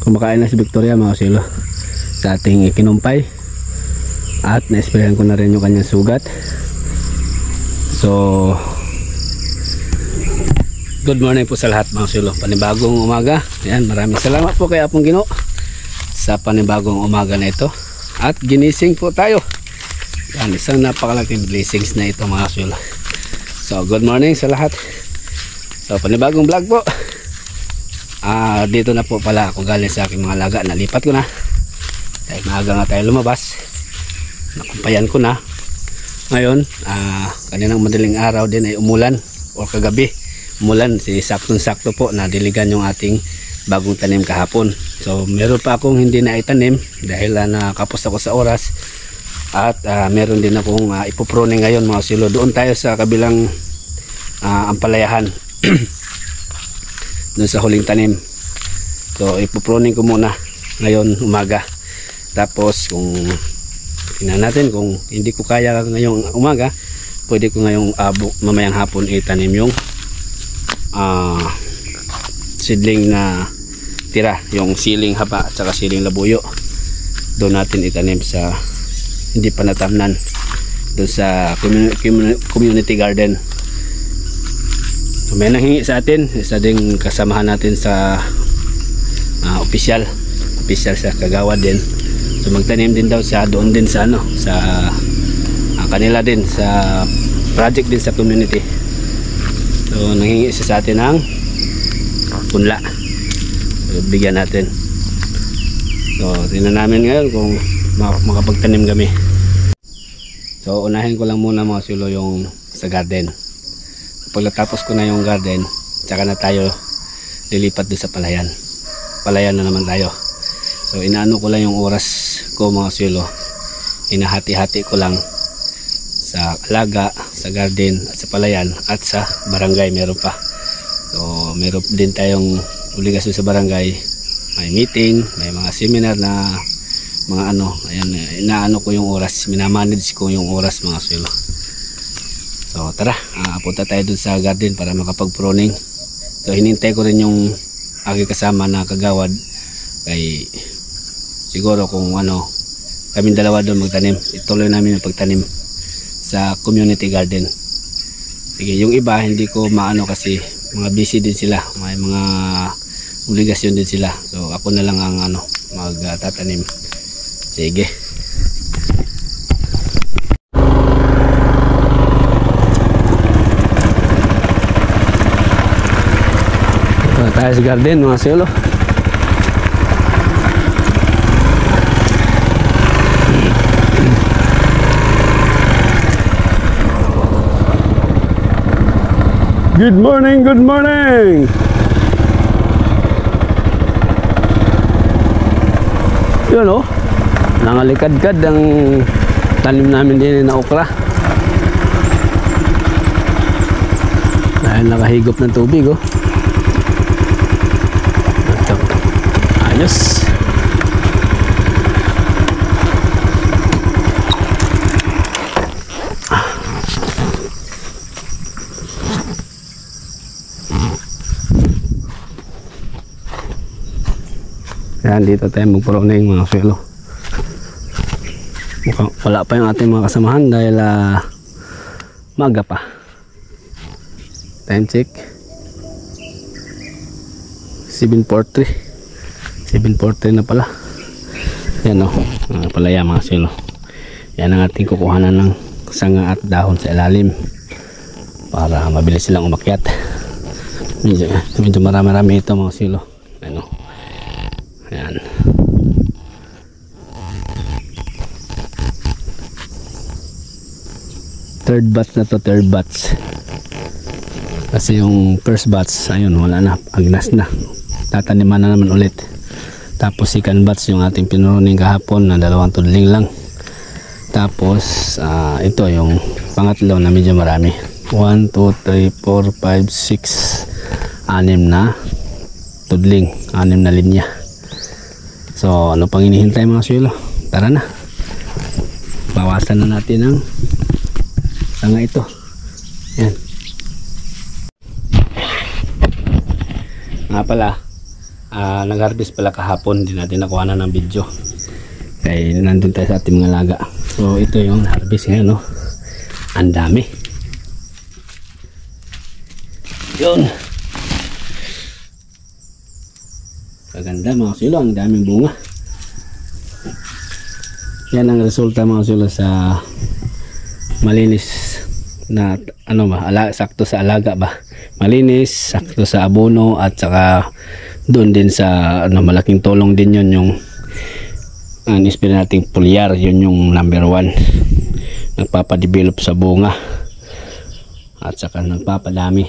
Kumakain na si Victoria mga silo sa ating kinumpay. At na-sprayan ko na rin yung kanyang sugat. So good morning po sa lahat mga silo. Panibagong umaga. Ayan, maraming salamat po kay Apong Ginoo sa panibagong umaga na ito. At ginising po tayo. Yan, isang napakalaking blessings na ito mga silo. So good morning sa lahat. So panibagong vlog po. Dito na po pala ako galing sa aking mga alaga. Nalipat ko na dahil maaga nga tayo lumabas. Nakumpayan ko na. Ngayon kaninang madaling araw din ay umulan, o kagabi umulan. Saktong sakto po na diligan yung ating bagong tanim kahapon. So meron pa akong hindi na itanim dahil nakapos ako sa oras. At meron din akong ipoprone ngayon mga silo. Doon tayo sa kabilang ampalayahan. Doon sa huling tanim. So ipoproning ko muna ngayon umaga. Tapos kung tingnan natin kung hindi ko kaya ngayong umaga, pwede ko ngayong mamayang hapon itanim yung seedling na tira, yung siling haba at saka siling labuyo. Doon natin itanim sa hindi pa natamnan, doon sa community garden. May nanghingi sa atin, isa ding kasamahan natin sa official sa Kagawad din. So magtanim din daw sa doon din sa sa kanila din sa project din sa community. So nanghingi siya sa atin ng punla. So bigyan natin. So tingnan namin ngayon kung makapagtanim kami. So unahin ko lang muna mga silo yung sa garden. Pagkatapos ko na yung garden, tsaka na tayo lilipat din sa palayan. Palayan na naman tayo. So inaano ko lang yung oras ko mga silo. Inahati-hati ko lang sa alaga, sa garden, at sa palayan, at sa barangay meron pa. So meron din tayong obligasyon sa barangay. May meeting, may mga seminar na mga ayan, inaano ko yung oras, minamanage ko yung oras mga silo. So tara, punta tayo dun sa garden para makapag-proning. So hinintay ko rin yung aking kasama na kagawad. Kay siguro kung kaming dalawa doon magtanim. Ituloy namin yung pagtanim sa community garden. Sige, yung iba hindi ko maano kasi mga busy din sila. May mga obligasyon din sila. So ako na lang ang magtatanim. Sige. Tayo sa garden mga silo. Good morning, good morning. Yun nangalikad-kad ang tanim namin din na okra. Dahil nakahigop ng tubig ayos. Yan, dito tayo magproning mga silo. Mukhang wala pa yung ating mga kasamahan dahil maga pa. Time check 7:43 na pala. Yan palaya mga silo. Yan ang ating kukuhanan ng sanga at dahon sa ilalim para mabilis silang umakyat. Medyo marami ito mga silo. Yan. Third batch. Kasi yung first batch ayun wala na, agnas na. Tataniman na naman ulit. Tapos second batch yung ating pinuruning kahapon na 2 tudling lang. Tapos ito yung pangatlo na medyo marami. 1, 2, 3, 4, 5, 6 6 na tudling, 6 na linya. So ano pang hinihintay mga silo? Tara na. Bawasan na natin ang sanga ito. Yan. Nga pala, nag-harvest pala kahapon, hindi natin nakuha na ng video. Kaya nandun tayo sa ating mga laga. So ito yung harvest ngayon, no? Ang dami. Yun. Kaganda mga silo, ang daming bunga. Yan ang resulta mga silo sa malinis na sakto sa alaga ba. Malinis, sakto sa abono at saka doon din sa malaking tulong din yun yung in-spray nating foliar, yun yung number 1. Nagpapadevelop sa bunga at saka nagpapadami.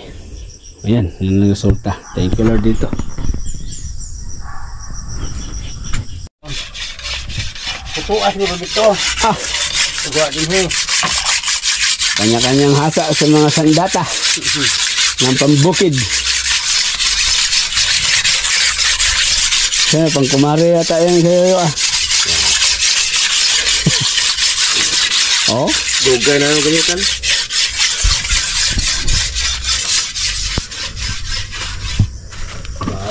Ayan, yun ang resulta. Thank you Lord dito. Pupuas ni dito. Tuwa din ho. Kanya-kanyang hasa sa mga sandata ng pambukid. Kaya pang kumari yata yan kayo Oh, Dugay na yung gamitan.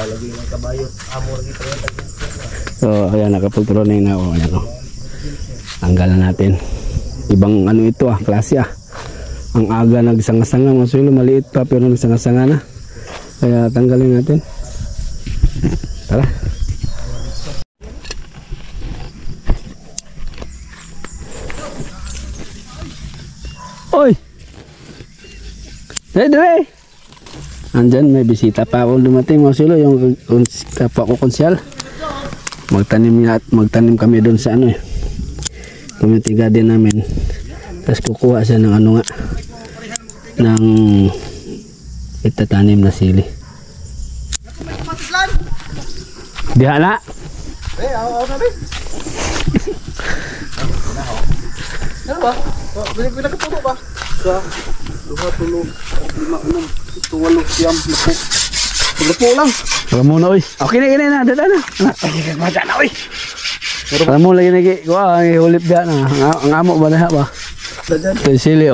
Lagi ng kabayo. Amor dito yan. so ayan, nakapultroning na. Ayan, tanggal na natin. Ibang ito klase Ang aga nagsanga-sanga mga sulo, maliit pa pero nagsanga-sanga na. Kaya tanggalin natin. Tara. Oy! Dre! Andyan, may bisita pa ako dumating mga sulo, yung kapwa ko konsyal. Magtanim kami doon sa community garden namin. Tapos kukuha siya ng ng itatanim na sili. Diha na. Ako na rin. Ano ba? Bilang katulo ba? Sa 2, 3, 4, 5, 6, 7, 8, 9, 10, 11, 12 lang. Wala muna oy. Okay na, dada na. Ay, mada na oy. Wala mo lagi nagi. Kuha, hulip diha na. Ang amo ba na ba? Ito sili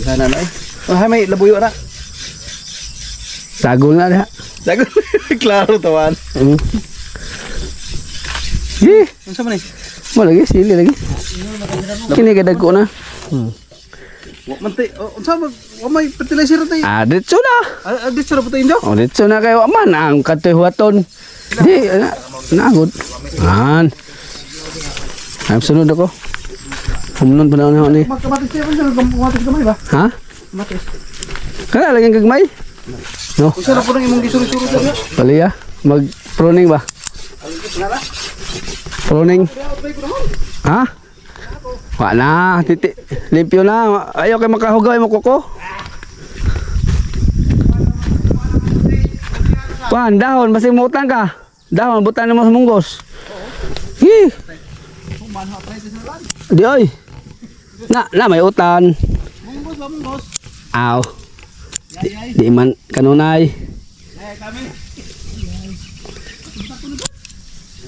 Sana na may labuyo na. Sagol na diha. Sagol. Klaro tawan. Ano sa man Mo lagi sili lagi. Kini gadag ko na. Mantay, unsa may fertilizer tay? Ditso na. Dito ra putay injo. Ditso na kayo man ang katoy huwaton. Di nagod. Ay sunod ako. Humnon pa na ni. Kamatis tayo kamatis gamay ba? Ha? Kamatis. Kana lagi gagmay? No. Unsa na po nang imong gisuri-suri diha? Paliya, mag pruning ba? Pruning. Ha? Wala, limpyo na. Ayaw kay makahugaw mo kuko. Kuan, dahon, masing mutan ka. Dahon, butan mo sa munggos. Hi. Di oy. Na may utan. Munggos ba munggos? Aw. Di man kanunay.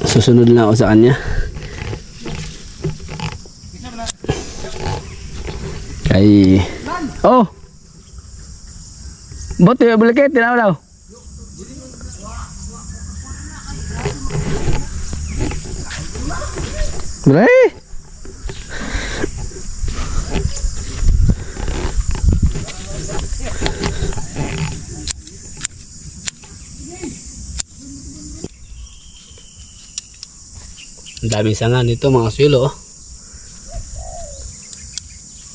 Susunod na ako sa kanya. Kay bote buliket tinaw daw. Bre. Ang daming sanga nito mga sulo.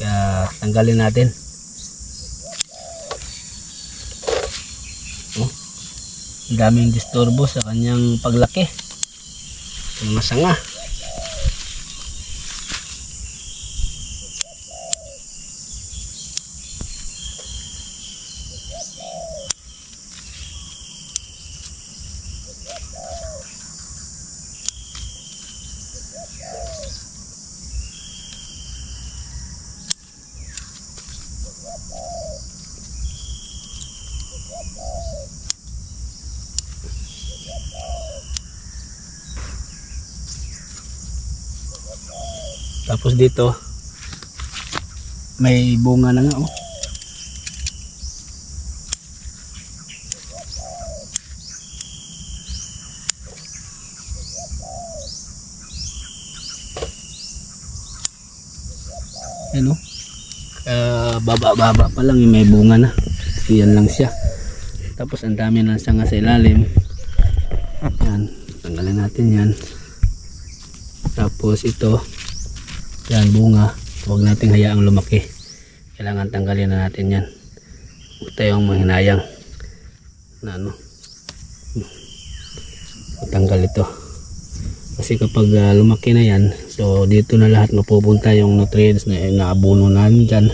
Kaya tanggalin natin. Ang daming disturbo sa kanyang paglaki. Mga sanga. Tapos dito may bunga na nga Ano? Baba pa lang, may bunga na. Yan lang siya. Tapos ang dami ng sanga sa ilalim. Yan, tanggalin natin yan. Tapos ito, yan bunga. Huwag nating hayaang lumaki. Kailangan tanggalin na natin yan. Huwag tayong manghinayang na ano, tanggal ito. Kasi kapag lumaki na yan, so dito na lahat mapupunta yung nutrients na naabuno namin dyan.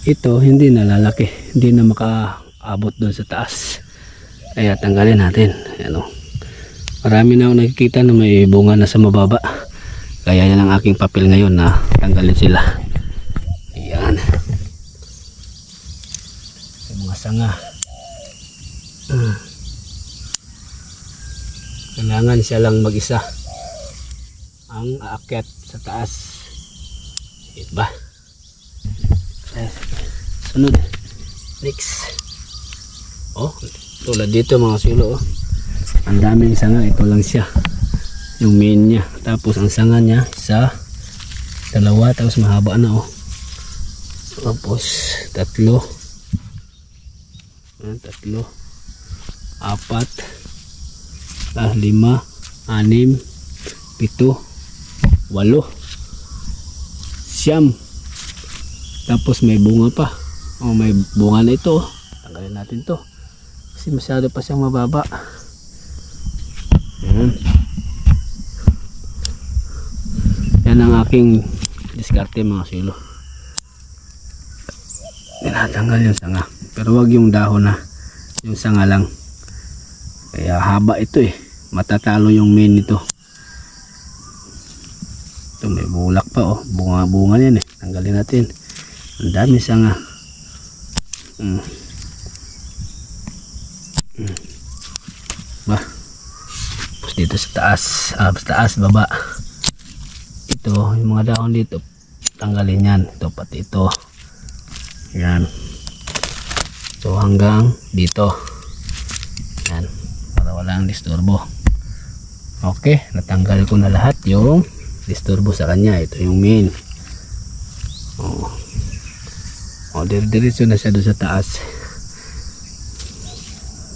Ito hindi na lalaki, hindi na makaabot doon sa taas. Kaya tanggalin natin. Ano, marami na ako nakikita na may bunga na sa mababa. Kaya yan ang aking papel ngayon na tanggalin sila. Ayan. Yung mga sanga. Kailangan siya lang mag-isa ang aakyat sa taas. Diba? Sunod. Next. Oh, tulad dito mga silo. Oh. Ang daming sanga. Ito lang siya. Yung main niya. Tapos ang sanga niya isa, dalawa, tapos mahaba na. Oh. Tapos tatlo. Tatlo. Apat. 5, 6, 7, 8, 8. Tapos may bunga pa. Oh, may bunga na ito. Tanggalin natin to. Kasi masyado pa siyang mababa. Yan ang aking diskarte mga silo. Tinatanggal yung sanga. Pero wag yung dahon na. Yung sanga lang. Kaya haba ito eh. Matatalo yung main nito. Ito may bulak pa oh. Bunga yan eh. Tanggalin natin. Ang dami sanga. Ba. Tapos dito sa taas. Sa taas, baba. Ito, yung mga dahon dito. Tanggalin yan. Ito pati ito. Yan. So hanggang dito. Yan. Para walang disturbo. Okay, natanggal ko na lahat yung disturbo sa kanya. Ito yung main. Diretso na siya doon sa taas.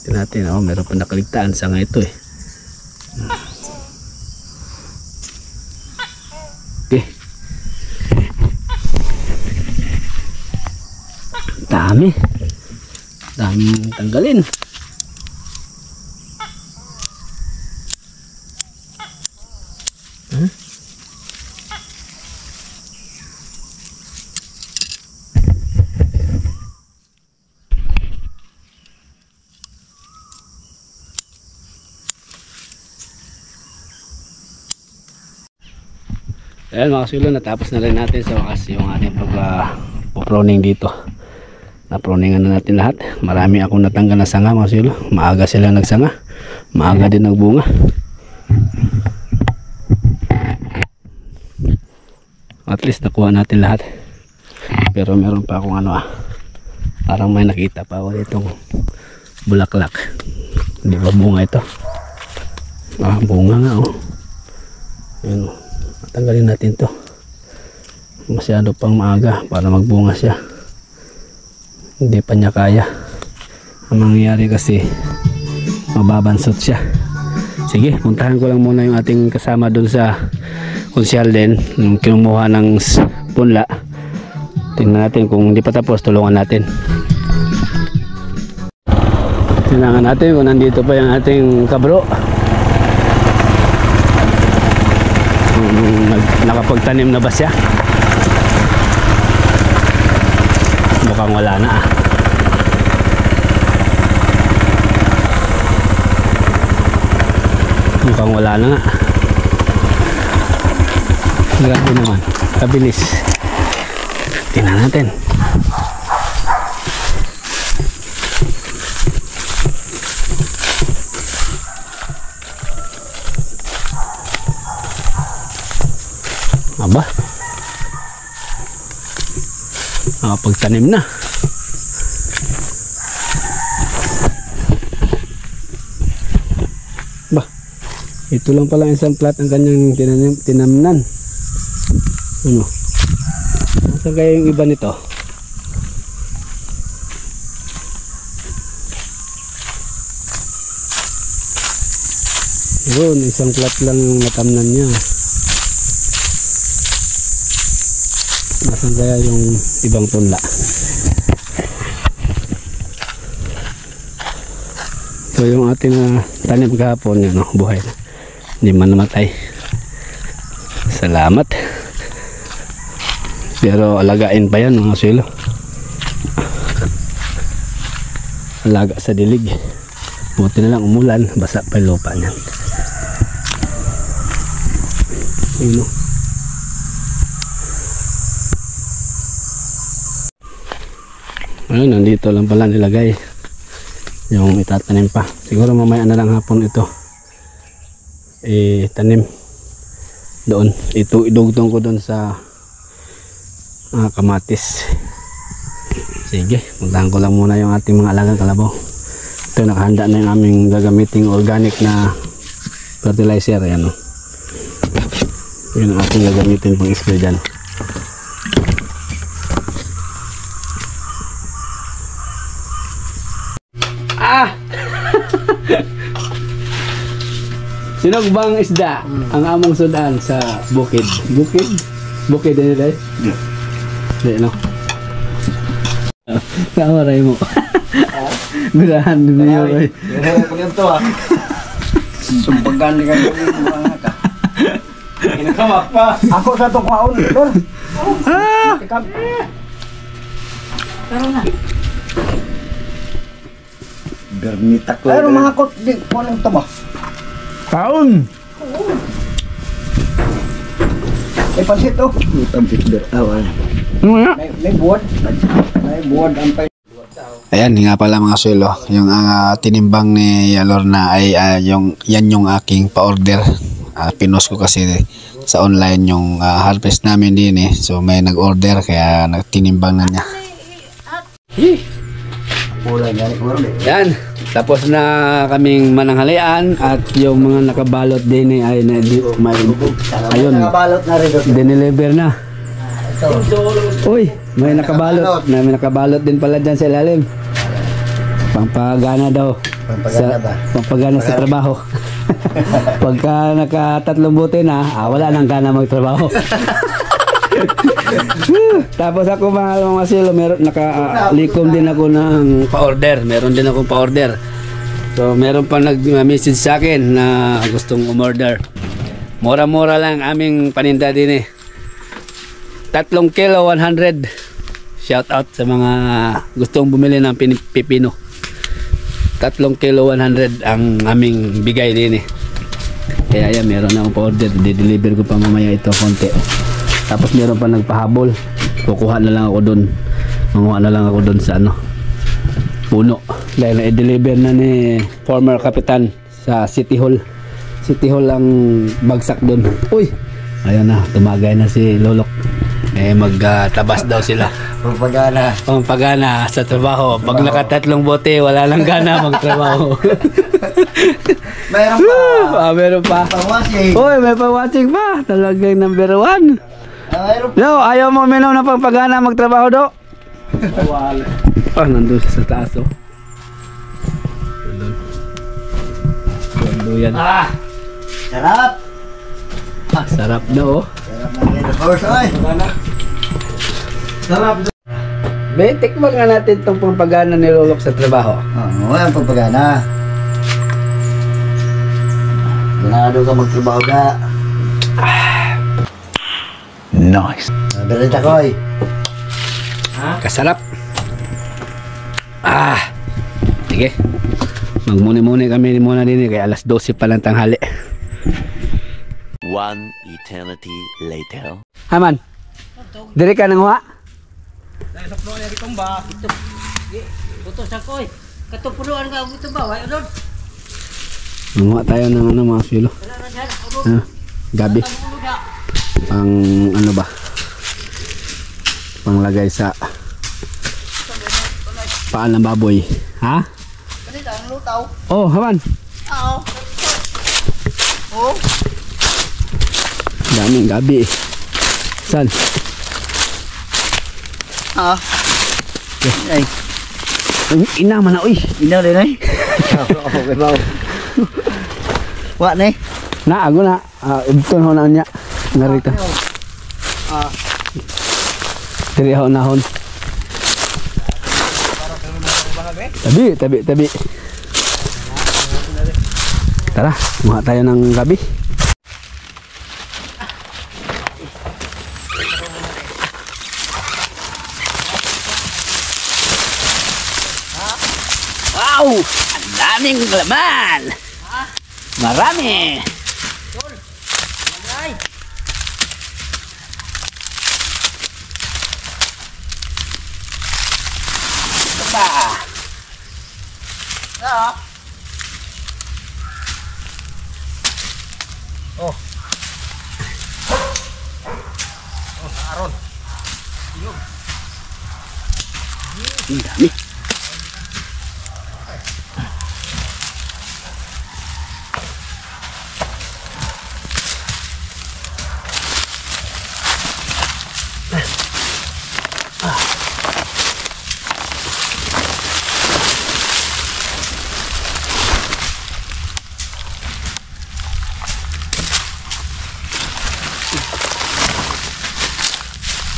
Ito natin, meron pa nakaligtaan sanga ito eh. Okay. Daming tanggalin. Ayan mga kasulo, natapos na rin natin sa wakas yung ating pag-pruning dito. Na-pruningan na natin lahat. Marami akong natanggal na sanga mga kasulo. Maaga sila nagsanga. Maaga din nagbunga. At least nakuha natin lahat. Pero meron pa akong parang may nakita pa ako itong bulaklak. Hindi ba bunga ito? Bunga nga oh. Ayan oh. Tanggalin natin to. Masyado pang maaga para magbunga siya. Hindi pa niya kaya. Ang mangyayari kasi mababansot siya. Sige, puntahan ko lang muna yung ating kasama dun sa konsyal din, yung kinumuha ng punla. Tingnan natin kung hindi pa tapos, tulungan natin. Tingnan natin kung nandito pa yung ating kabro. Nakapagtanim na ba siya? Mukhang wala na Mukhang wala na nga. Grabe naman, kabilis. Tingnan natin. Aba, nakapagtanim na. Ba, ito lang pala isang plat ang kanyang tinamnan. Ano? Saan kaya yung iba nito? Yun, isang plat lang yung natamnan niya. Nasaan kaya yung ibang punla? So yung ating tanim kahapon yun, buhay na. Hindi man namatay. Salamat. Pero alagain pa yan mga silo. Alaga sa dilig. Buti na lang umulan, basa pa yung lupa niyan. Ayun o. Ayun, nandito lang pala nilagay yung itatanim pa. Siguro mamaya na lang hapon ito tanim doon. Ito idugtong ko doon sa kamatis. Sige, puntahan ko lang muna yung ating mga alagang kalabaw. Ito, nakahanda na yung aming gagamiting organic na fertilizer. Ayan o. Yun ang ating gagamitin pang spray dyan. Sinog bang isda ang among sudan sa bukid? Bukid? Bukid din dahil? Hindi, no? Kawaray mo. Gurahan din niyo, Roy. Gurahan ko nito Sumbagan ka yung mga ka. Kinakamak pa. Ako sa itong kaon, Dor. Pero na. Gernita ko. Pero mga kot, di ko lang ito ba? Kaon! May pansit oh. May pansit Dor. May buwad. May buwad ang pay. Ayan nga pala mga suelo, yung tinimbang ni Lorna ay yan yung aking pa-order. Pinost ko kasi sa online yung harvest namin din so may nag-order kaya nagtinimbang na niya. Yan, tapos na kaming mananghalian at yung mga nakabalot din ay ayun, dineliver na. Uy, may nakabalot din pala dyan sa ilalim. Pampagana daw. Pampagana sa trabaho. Pagka naka-3 buti na, wala nang gana magtrabaho. Tapos ako mga silo, nakalikom din ako ng pa-order. Meron din akong pa-order. So meron pa nag-message sa akin na gustong umorder. Mura-mura lang aming paninda din 3 kilo 100. Shout out sa mga gustong bumili ng pipino. 3 kilo 100 ang aming bigay din Kaya yan, meron na akong pa-order. Di-deliver ko pa mamaya ito konti. Tapos meron pa nagpahabol. Kukuha na lang ako doon. Manguha na lang ako doon sa puno. Dahil na-deliver na ni former kapitan sa City Hall. City Hall ang bagsak doon. Uy! Ayun na, tumagay na si Lolok. Magtabas daw sila. Pampagana sa trabaho. Pag naka-3 bote, wala lang gana magtrabaho. Mayroon pa. Meron pa. Pawasing. Uy, may pawasing pa. Talagang number 1. No, ayaw mo minom na pampagana magtrabaho do? Wala. Nandun sa taas Nandun yan. Sarap. Sarap daw Sarap. Tikman nga natin itong pampagana ni Lolok sa trabaho. Ang pampagana. Ganado ka magtrabaho ka. Nice. Berita ko Kasarap. Sige. Magmuni-muni kami muna din kaya alas 12 pa lang tanghali. 1 eternity later. Haman. Diri ka nang huwa? Dahil sa puno niya kitong ba? Butos ako Katupunuan ka ito ba? Wala doon. Nanguha tayo ng mga silo. Gabi. Pang panglagay sa paan ng baboy. Ha? Kanina ang lutaw. Oh, Haman. Oo. Daming gabi. San? Ah. Ay. Ina man na oy. Ina din ay. Okay ba? Wa ni. Na ako na. Ibton ho na niya. Narito. Ah. Diri ho nahon. Tabi. Tara, kumuha tayo ng gabi. Wow! Ang daming laman! Marami! Ang dami.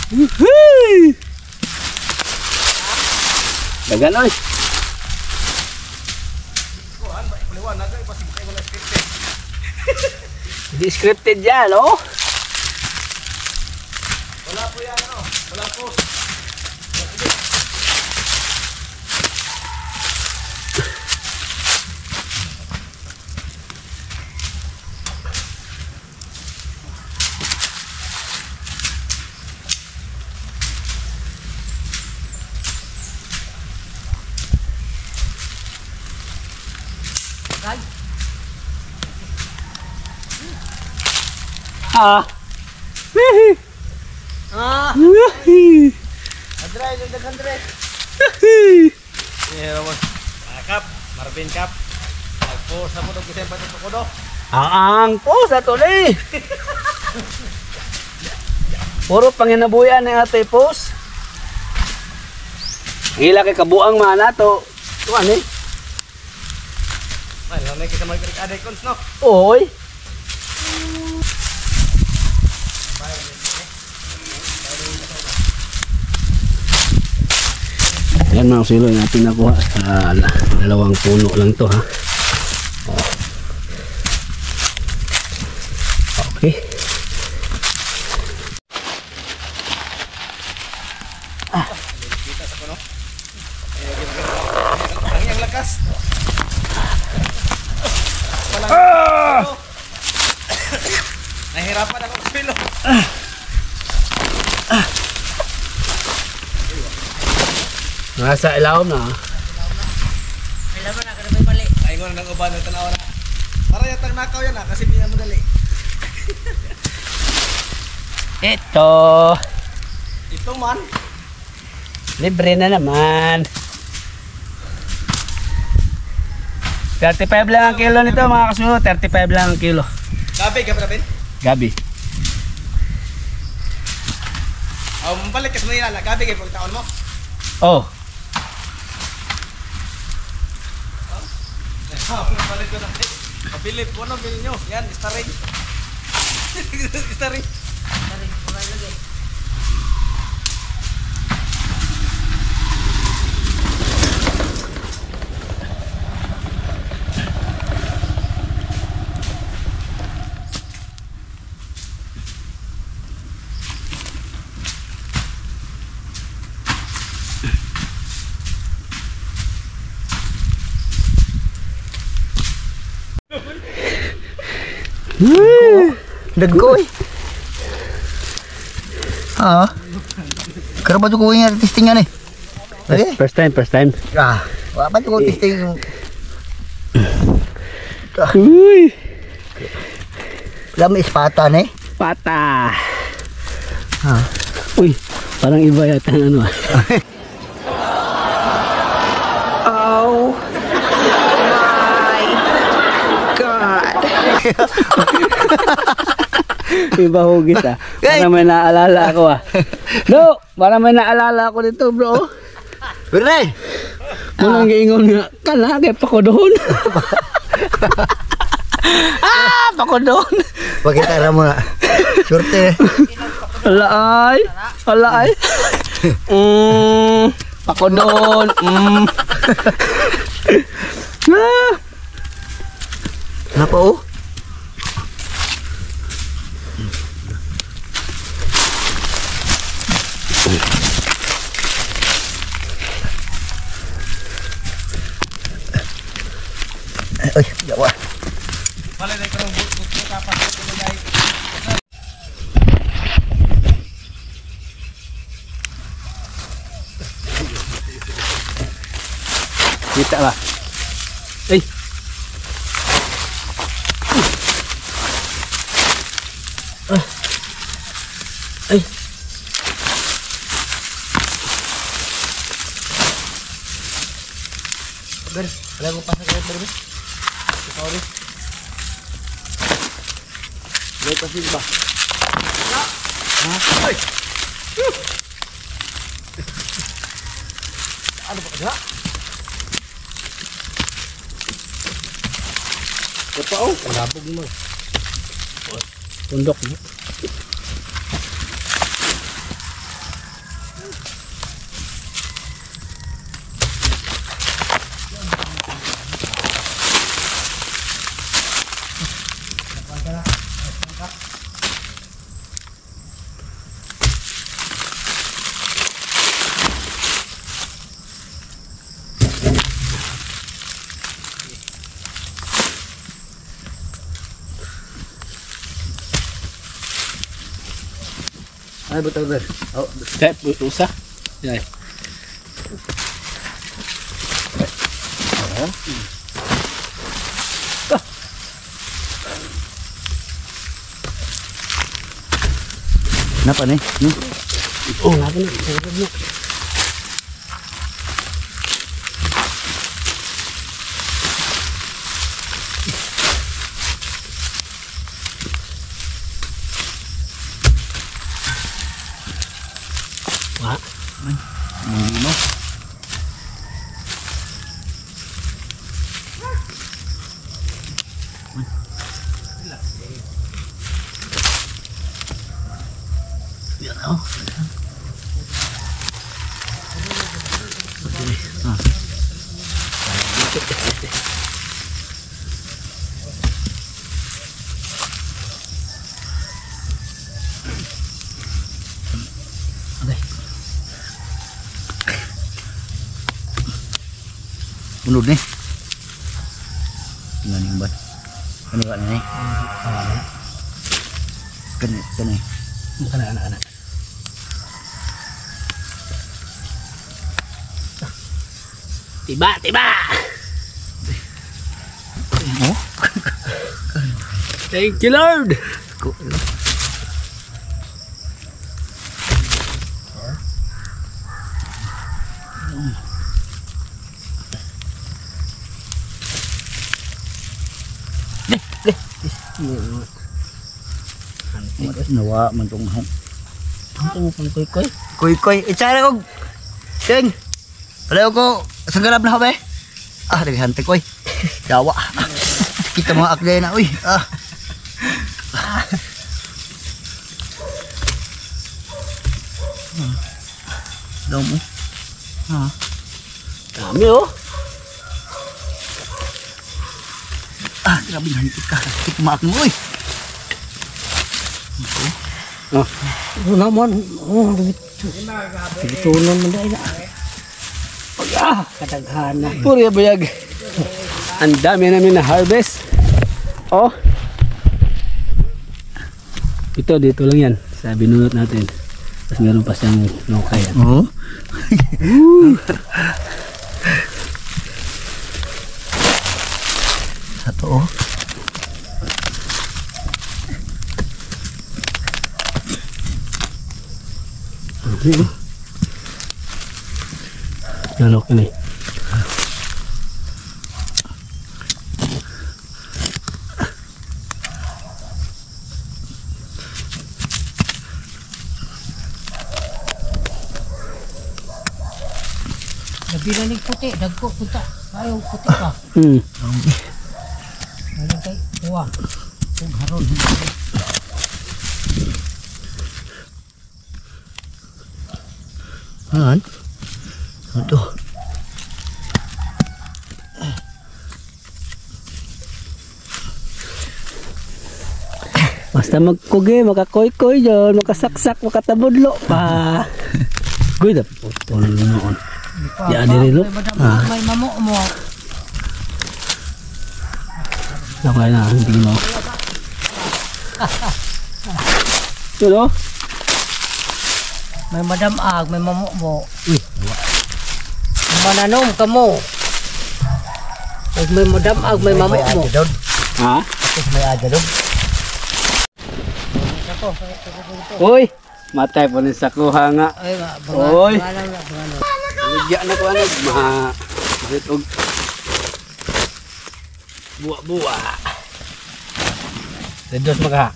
Woohoo! Dagan oy. Hindi scripted yan, oh. Wala po yan, ano? Wala po. Ah. Ah. Woohoo! Adre, daghan dre. Yeah, mo. Kap, Marvin Kap. Agpo sa mo dog kisay pa to ko do. Ang po sa tuloy. Puro panginabuyan ni Ate Pos. Hila kay kabuang mana to. Tuan eh. Ay, lamay kita mag aday cons no. Oy. Yan mga silo natin nakuha sa dalawang puno lang to ha. Okay. Ang iyang lakas. Nahirapan ako sa pilo. Nasa ilaw na. Kailan ba na ka na may mali? Ay ngo nang uban ng tanaw na. Para yata nakaw yan kasi pinya mo dali. Ito. Ito man. Libre na naman. 35 lang ang kilo nito mga kasunod. 35 lang ang kilo. Gabi ka pa rin. Gabi. Balik ka sa Manila. Gabi kayo pagtaon mo. Oh. Balik ko na. Kapilip po no, bilhin nyo. Yan, starring. Starring. Dagkoy. Ah. Karo ba ko yung testingan eh? Okay. First time. Ah, wa ba ko testing. Uy. Lam ispata eh. Pata. Ah. Uy, parang iba yata ang ano. Oh my God. Iba hugis ah. Para may naalala ako ah. No, para may naalala ako dito bro. Bernay! Mulang giingon nga, kalagay pa ko doon. Pa ko doon. Pakita mo na. Surte. Ala ay. Pa ko doon. Kenapa oh? Ôi, dạ quá. Kita ba? Ay. Ay. Ber, ada aku pasang kayak ber. Sorry. Lihat pasti bah. Hah? Ada apa enggak? Apa oh? Kenapa gimana? Pundok mo. Ay, betul ber. Oh, Step, usah. Yan. kenapa nih? Oh, lagi na. Wah. Mau. Ya, oh. Mundur nih. Tinggal nih, Mbak. Ini Pak nih. Kene. Bukan anak-anak. Tiba. Oh. Thank you Lord. Nawa man tong hang. Ang koy. Koy, icara ko. Ding. Wala ko sagarap na habe. Ah, dari hantik koy. Dawa. Kita mga akde na uy. Ah. Daw mo. Ah. Dami oh. Ah, grabe hantik ka. Tik maak mo uy. Oh. Naman, pagitunan mo dahil na. Kataghan na. Puri bayag. Ang dami namin na harvest. Oh. Ito dito lang yan. Sa binunot natin. Tapos meron pa siyang nokay. Oh. Satu oh. Nanok ini. Labi na ning puti, dagko punta. Ayaw puti pa. Ano kay kuha. Kung haron. Han. Aduh. Basta magkugi, makakoy-koy dyan, makasaksak, makatabudlo pa. Guy na putol noon. Ya, diri lo. May mamo mo. Okay na, hindi mo. Yun o. May madamag, may mamo mo. Mananom ka mo. Pag may madamag, may mamo mo. Ha? Tapos may aga doon. Uy! Matay po rin sa kuha nga. Ay, Oy. bangalan na, bangalan. Ligya na ko ano. Mahitog. Buwa-buwa. Redos maka.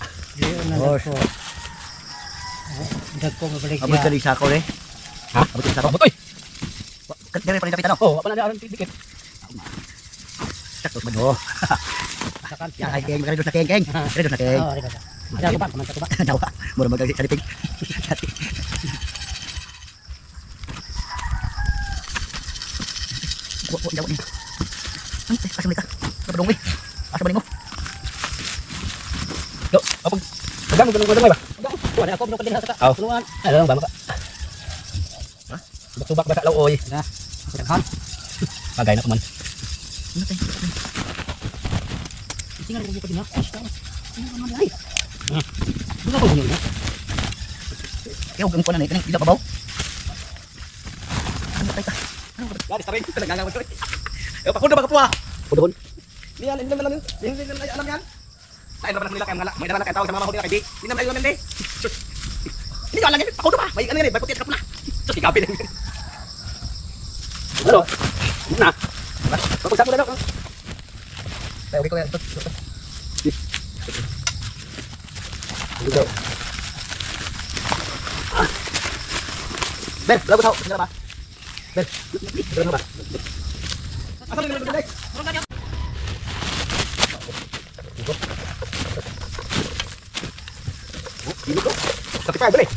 Bos. Dagko mabalik Abot ka sa ako eh. Ha? Abot ka sa ako. Abotoy! Dire pa rin kapitan no. Oh, wala na aron dikit. Sakto ba do? Ya kay keng, redos na keng. Redos na keng. Oh, ari ka. Dagko pa, man ka ba? Dawa. Mura magag sa dipig. Wo daw ni. Asa ni ka? Kapag dong asa ba mo? Yo, apag. Padang mo ba? Wala ako no kadin sa Aw. tulungan. Ano lang ba maka? Ha? Subak ba law oy. Na. Daghan. Pagay na ko man. Tingnan ko pa din ha. Ano naman ay? Buka ko niyo. Kaya huwag mo na ito, hindi na pabaw. Ano tayo ka? Dati tarin, nagagawin ko. Pakundo ba kapuha? Pudon. Hindi yan, hindi naman alam yan. Lain naman nila kaya mga may naman tao sa mga nila kay di. Hindi naman alam yan. Hindi ko alam yan. Pakundo ba? May ano yan, may puti ka pula. Sus, ikaw lang. Ano? Na. Pagpagsa mo na daw. Tayo, okay ko yan. Ben, lagu tahu, kenapa? Ben, kenapa? Apa yang lebih baik? Ini kok, tapi apa boleh?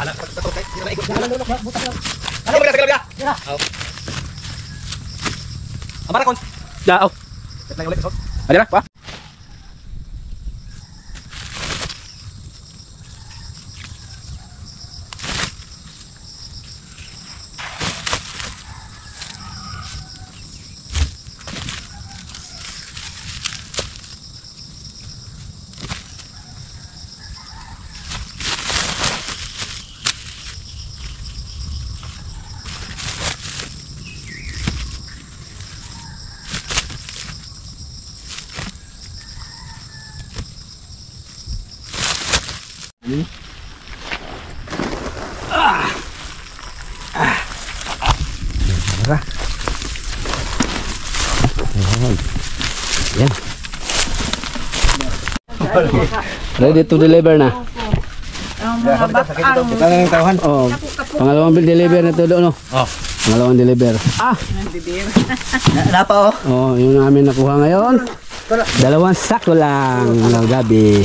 Anak, kita ikut jalan dulu, buta. Ayo, bergerak ya. Ya. Amara kon. Ya, oh. Kita boleh besok. Ada apa? Yan. Ready to deliver na. Oh, pangalawang bill deliver na to doon, no? Oh. Pangalawang deliver. Napa oh. Oh, yung namin nakuha ngayon. 2 sako lang ng gabi.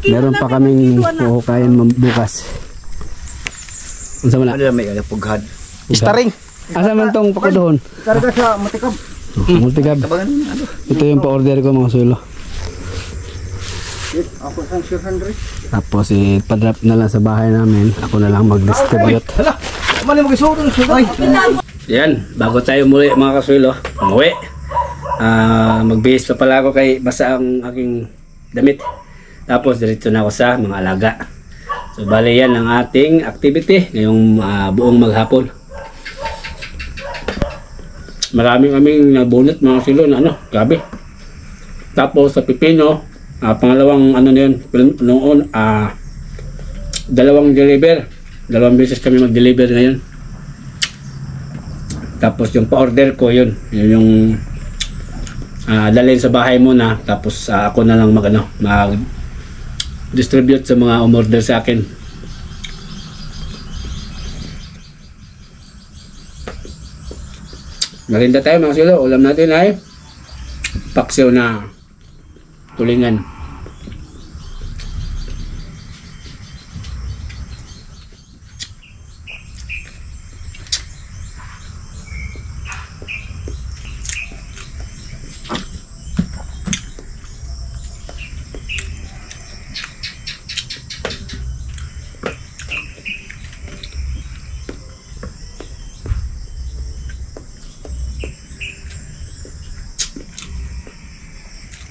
Meron pa kaming huhukayan bukas. Unsa man na? Ano may pughad. Staring. Asa man tong pakudohon? Karga sa matikab. Multigab. Ito yung pa-order ko mga sulo. Ako sang 600. Tapos ipa-drop na lang sa bahay namin. Ako na lang mag-distribute. Hala. Mali mo gisudon suday. Yan, bago tayo muli mga kasulo, umuwi. Magbihis pa pala ako kay basa ang aking damit. Tapos diretso na ako sa mga alaga. So bali yan ang ating activity ngayong buong maghapon. Maraming aming nabunot mga kasulo na ano, grabe. Tapos sa pipino, pangalawang ano na yun, noon, 2 deliver. 2 beses kami mag-deliver ngayon. Tapos yung pa-order ko yun yung dalhin sa bahay muna. Tapos ako na lang mag-distribute sa mga umorder sa akin. Marinda tayo mga silo. Ulam natin ay paksiw na tulingan.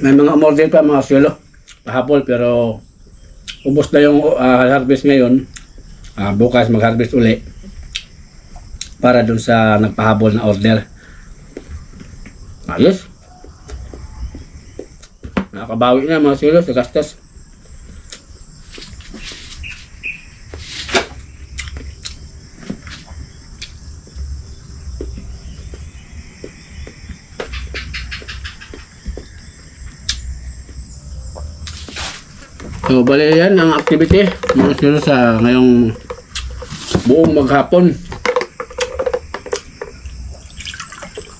May mga umorder pa mga silo pahapol, pero ubos na yung harvest ngayon. Bukas mag-harvest uli para dun sa nagpahabol na order. Ayos, nakabawi na mga silo sa gastos. So, bali yan ang activity mga silo sa ngayong buong maghapon.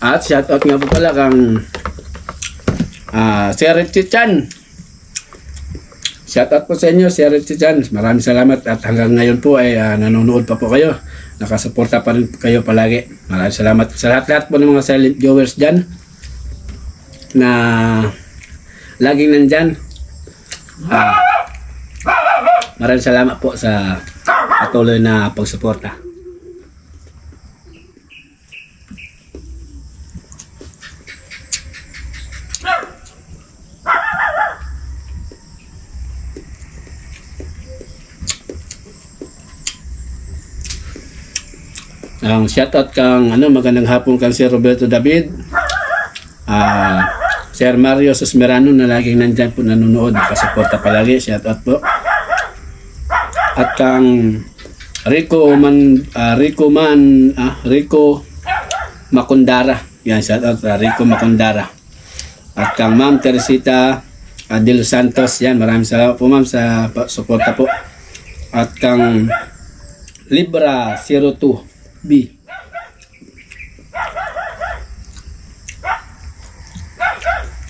At shoutout nga po pala kang Sir Richie Chan. Shoutout po sa inyo, Sir Richie Chan. Maraming salamat at hanggang ngayon po ay nanonood pa po kayo. Nakasuporta pa rin kayo palagi. Maraming salamat sa lahat-lahat po ng mga silent viewers dyan na laging nandyan. Maraming salamat po sa patuloy na pagsuporta. Ang shoutout kang magandang hapon kang Sir Roberto David, Sir Mario Susmerano na laging nandyan po nanonood, nakasuporta palagi, shoutout po. At kang Rico Macundara, yan, shoutout Rico Macundara. At kang Ma'am Teresita Adil Santos, yan, maraming salamat po ma'am sa suporta po. At kang Libra 02B,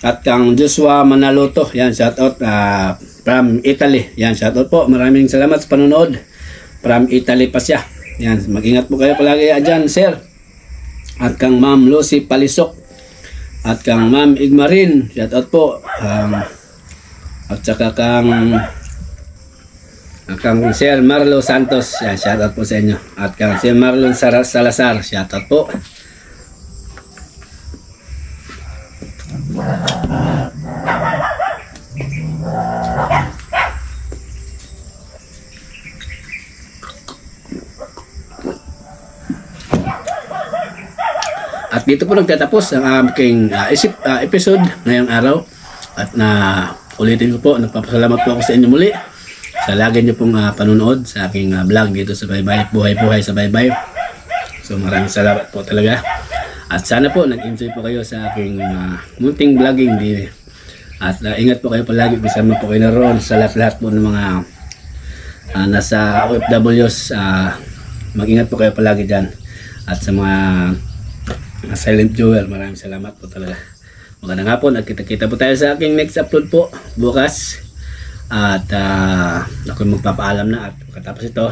at kang Joshua Manaloto, yan, shoutout from Italy, yan, shoutout po, maraming salamat sa panonood from Italy pa siya, yan, mag-ingat po kayo palagi dyan sir. At kang Ma'am Lucy Palisok, at kang Ma'am Igmarin, shoutout po, at saka kang Sir Marlo Santos, yan, shoutout po sa inyo. At kang Sir Marlon Salazar, shoutout po. At dito po nagtatapos ang aking episode ngayong araw. At ulitin ko po, nagpapasalamat po ako sa inyo muli sa lagi niyo pong panonood sa aking vlog dito sa Baybay, buhay-buhay sa Baybay. So maraming salamat po talaga. At sana po nag-enjoy po kayo sa aking munting vlogging din. At ingat po kayo palagi, bisama po kayo naroon sa lahat-lahat po ng mga nasa OFWs. Mag-ingat po kayo palagi dyan. At sa mga silent viewer, maraming salamat po talaga. Magandang hapon at kita-kita po tayo sa aking next upload po bukas. At ako magpapaalam na at katapos ito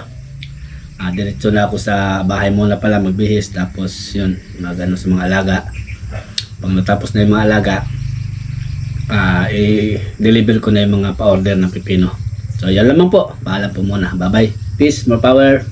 diretso na ako sa bahay muna pala magbihis, tapos yun magano sa mga alaga. Pag natapos na yung mga alaga, i-deliver ko na yung mga pa-order ng pipino. So yan lamang po, paalam po muna, bye bye, peace, more power.